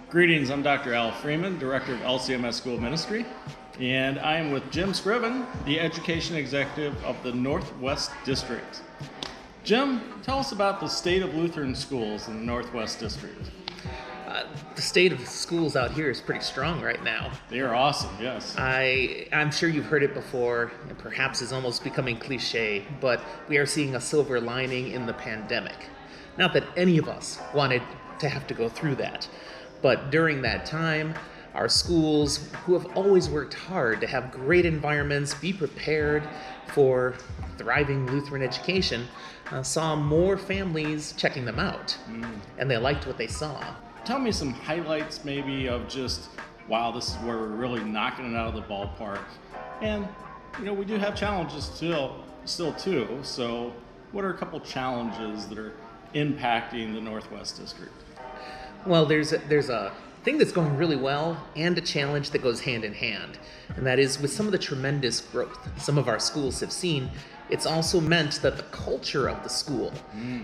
Greetings, I'm Dr. Al Freeman, Director of LCMS School Ministry, and I am with Jim Scriven, the Education Executive of the Northwest District. Jim, tell us about the state of Lutheran schools in the Northwest District. The state of schools out here is pretty strong right now. They are awesome, yes. I'm sure you've heard it before, and perhaps is almost becoming cliche, but we are seeing a silver lining in the pandemic. Not that any of us wanted to have to go through that, but during that time, our schools, who have always worked hard to have great environments, be prepared for thriving Lutheran education, saw more families checking them out, and they liked what they saw. Tell me some highlights maybe of just, wow, this is where we're really knocking it out of the ballpark. And, we do have challenges still too. So what are a couple challenges that are impacting the Northwest District? Well, there's a thing that's going really well and a challenge that goes hand in hand. And that is, with some of the tremendous growth some of our schools have seen, it's also meant that the culture of the school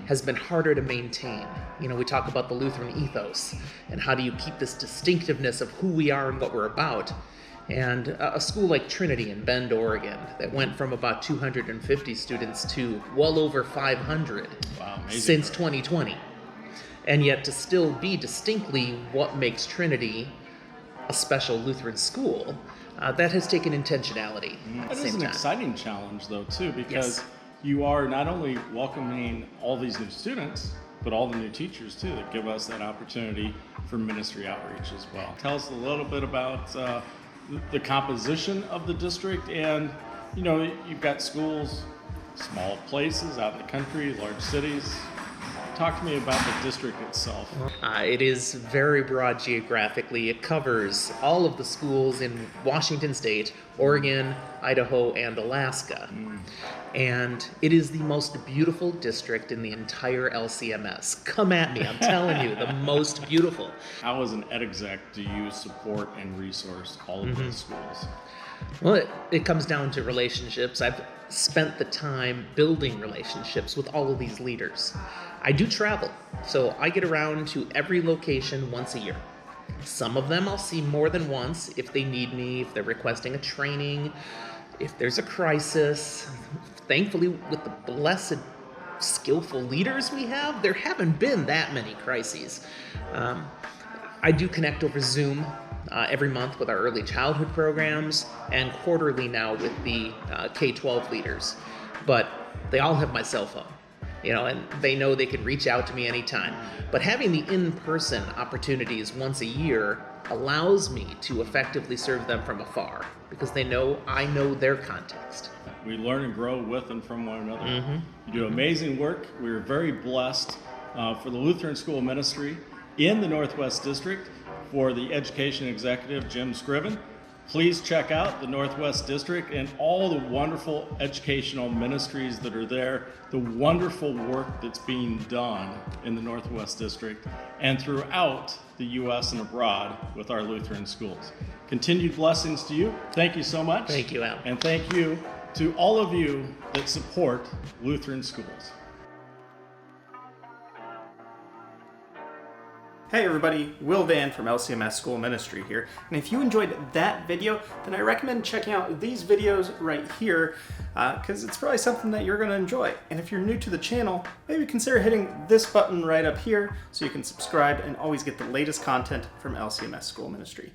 has been harder to maintain. We talk about the Lutheran ethos and how do you keep this distinctiveness of who we are and what we're about. And a school like Trinity in Bend, Oregon, that went from about 250 students to well over 500 since 2020. And yet to still be distinctly what makes Trinity a special Lutheran school, that has taken intentionality at the same time. It is an exciting challenge, though, too, because you are not only welcoming all these new students, but all the new teachers, too, that give us that opportunity for ministry outreach as well. Tell us a little bit about the composition of the district, and, you've got schools, small places out in the country, large cities. Talk to me about the district itself. It is very broad geographically. It covers all of the schools in Washington State, Oregon, Idaho, and Alaska. And it is the most beautiful district in the entire LCMS. Come at me, I'm telling you, the most beautiful. How, as an ed exec, do you support and resource all of those schools? Well, it comes down to relationships. I've spent the time building relationships with all of these leaders. I do travel, so I get around to every location once a year. Some of them I'll see more than once if they need me, if they're requesting a training, if there's a crisis. Thankfully, with the blessed, skillful leaders we have, there haven't been that many crises. I do connect over Zoom every month with our early childhood programs, and quarterly now with the K-12 leaders. But they all have my cell phone, and they know they can reach out to me anytime. But having the in-person opportunities once a year allows me to effectively serve them from afar, because they know I know their context. We learn and grow with and from one another. You do amazing work. We're very blessed for the Lutheran School Ministry in the Northwest District. For the Education Executive Jim Scriven, please check out the Northwest District and all the wonderful educational ministries that are there, the wonderful work that's being done in the Northwest District and throughout the U.S. and abroad with our Lutheran schools. Continued blessings to you. Thank you so much. Thank you, Al. And thank you to all of you that support Lutheran schools. Hey everybody, Will Van from LCMS School Ministry here, and if you enjoyed that video, then I recommend checking out these videos right here, because it's probably something that you're going to enjoy. And if you're new to the channel, maybe consider hitting this button right up here so you can subscribe and always get the latest content from LCMS School Ministry.